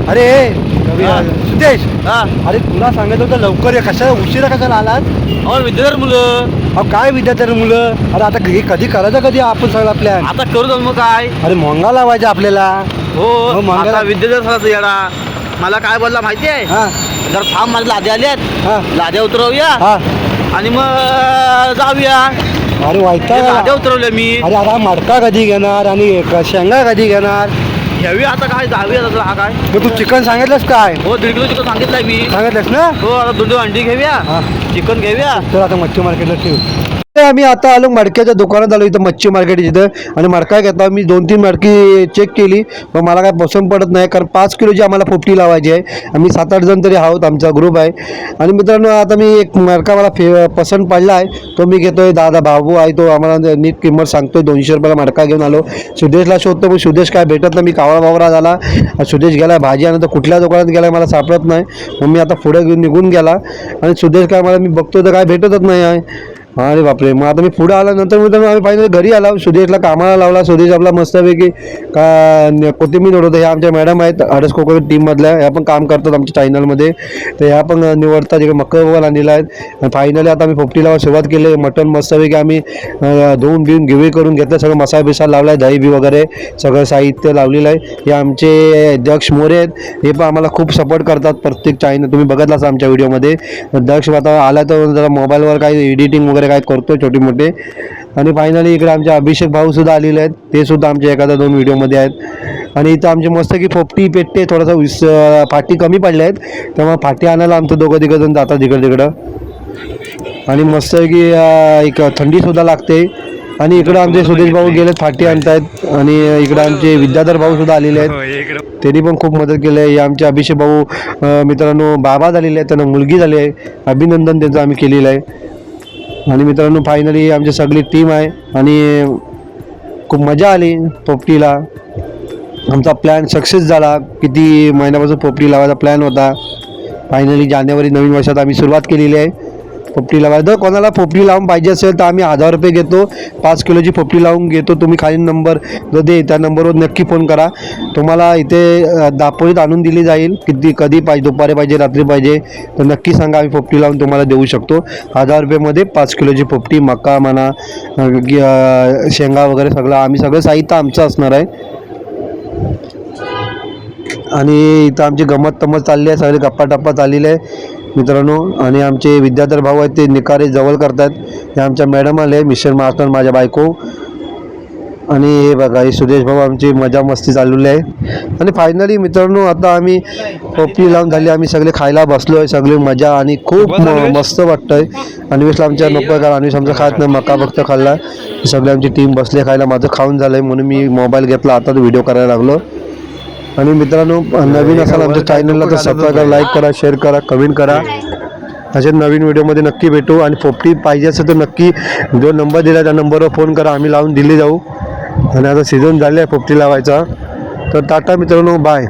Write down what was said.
अरे सुदेश, हा अरे तुला सांगितलं होतं लवकर ये, कशा उशिरा कशाला आलात? अहो विद्यार्थी मुलं अहो काय विद्यार्थी मुलं, अरे आता हे कधी करायचं, कधी आपण सगळा प्लॅन? आता करू जाऊ मग काय. अरे मोंगा लावायचा आपल्याला. हो मंगळा- आता विद्यार्थी येडा मला काय बोलला माहिती आहे. हा जर थांब माझ्या लाद्या आल्यात, हा लाद्या उतरवूया हा. आणि मग जाऊया. अरे वाईटा लाद्या उतरवल्या मी. अरे आता मडका कधी घेणार आणि शेंगा कधी घेणार? घ्यावी आता काय जाऊया आता हा काय. मग तू चिकन सांगितलंस काय? हो 1.5 किलो चिकन सांगितलंय मी. सांगितलंस ना? हो आता 2 अंडी घेऊया, हा. चिकन घेऊया. तर आता मच्छी मार्केटला ठेव. आम्ही आता आलो मडक्याच्या दुकानात आलो, इथं मच्छी मार्केट इथं. आणि मडका घेतला मी, 2-3 मडकी चेक केली, पण मला काय पसंत पडत नाही, कारण 5 किलोची आम्हाला पोपटी लावायची आहे. आम्ही 7-8 जण तरी आहोत, आमचा ग्रुप आहे. आणि मित्रांनो आता मी एक मडका मला पसंत पडला आहे, तो मी घेतोय. दादा बाबू आहे, तो आम्हाला नीट किंमत सांगतोय. 200 रुपयाला मडका घेऊन आलो. सुदेशला शोधतो, पण सुदेश काय भेटत नाही. मी कावळा बावरा झाला. सुदेश गेला भाजी आणत, कुठल्या दुकानात गेला मला सापडत नाही. मग मी आता पुढे घेऊन निघून गेला, आणि सुदेश काय मला मी बघतोय तर काय भेटतच नाही आहे. अरे बापरे. मग आता मी पुढे आल्यानंतर मित्रांनो आम्ही फायनली घरी आला. सुदेशला कामाला लावला. सुदेश आपला मस्तपैकी कोथिंबीर निवडतो. ह्या आमच्या मॅडम आहेत हडस कोकण टीममधल्या, ह्या पण काम करतात आमच्या चॅनलमध्ये. तर ह्या पण निवडतात. इकडे मक्का वगैरे आणलेला आहेत. फायनली आता आम्ही पोपटी लावायला सुरुवात केली. मटण मस्तपैकी आम्ही धुवून बिवून गिवी करून घेतलं. सगळं मसाला बिसाला लावला आहे, दही बी वगैरे सगळं साहित्य लावलेलं आहे. हे आमचे दक्ष मोरे आहेत, हे पण आम्हाला खूप सपोर्ट करतात. प्रत्येक चॅनल तुम्ही बघितलाच आमच्या व्हिडिओमध्ये. दक्ष आता आला तर जरा मोबाईलवर काही एडिटिंग वगैरे काय करतो छोटे मोठे. आणि फायनली इकडे आमचे अभिषेक भाऊ सुद्धा आलेले आहेत, ते सुद्धा आमच्या एखाद्या 2 व्हिडिओमध्ये आहेत. आणि इथं आमचे मस्त की पोपटी पेटते, थोडासा फाटी कमी पडल्या आहेत, त्यामुळे फाटी आणायला आमचं 2-3 जण जातात इकडं तिकडं. आणि मस्त की एक थंडीसुद्धा लागते. आणि इकडं आमचे सुदेश भाऊ गेलेत फाटी आणतायत. आणि इकडं आमचे विद्याधर भाऊ सुद्धा आलेले आहेत, त्यांनी पण खूप मदत केली आहे. आमचे अभिषेक भाऊ मित्रांनो बाबा झालेले आहेत, त्यांना मुलगी झाली आहे, अभिनंदन त्यांचं आम्ही केलेलं आहे. आणि मित्रांनो फायनली आमची सगळी टीम आहे, आणि खूप मजा आली पोपटीला. आमचा प्लॅन सक्सेस झाला. किती महिन्यापासून पोपटी लावायचा प्लॅन होता. फायनली जानेवारी नवीन वर्षात आम्ही सुरुवात केलेली आहे पोपटी लावायला. जर कोणाला पोपटी लावून पाहिजे असेल तर आम्ही 1000 रुपये घेतो, 5 किलोची पोपटी लावून घेतो. तुम्ही खाली नंबर जो दे त्या नंबरवर नक्की फोन करा. तुम्हाला इथे दापोलीत आणून दिली जाईल. कधी पाहिजे, दुपारी पाहिजे, रात्री पाहिजे, तर नक्की सांगा, आम्ही पोपटी लावून तुम्हाला देऊ शकतो. 1000 रुपयेमध्ये 5 किलोची पोपटी, मका म्हणा, शेंगा वगैरे सगळं साहित्य आमचं असणार आहे. आणि इथं आमची गंमत तम्मत चालली आहे, सगळे गप्पा टप्पा चाललेले आहे मित्रांनो. आणि आमचे विद्याधर भाऊ आहेत, ते निकारे जवळ करतात. हे आमच्या मॅडम आले, मिस्टर मास्टर माझ्या बायको. आणि हे बघा, हे सुदेश भाऊ, आमची मजा मस्ती चाललेली आहे. आणि फायनली मित्रांनो आता आम्ही पोपटी लावून झाली, आम्ही सगळे खायला बसलो आहे, सगळे मजा, आणि खूप मस्त वाटतं आहे. अन्वेषला आमच्या नको आहे, कारण अन्वेष आमचा खात नाही, मका फक्त खाल्ला. सगळे आमची टीम बसले खायला. माझं खाऊन झालं आहे म्हणून मी मोबाईल घेतला, आता व्हिडिओ करायला लागलो. आणि मित्रांनो नवीन असाल आमच्या चॅनलला तर सबस्क्राईब करा, लाईक करा, शेअर करा, कमेंट करा. अशा नवीन व्हिडिओमध्ये नक्की भेटू. आणि पोपटी पाहिजे असेल तर नक्की जो नंबर दिला त्या नंबरवर फोन करा, आम्ही लावून दिली जाऊ. आणि आता सीझन झाले आहे पोपटी लावायचा. तर टाटा मित्रांनो, बाय.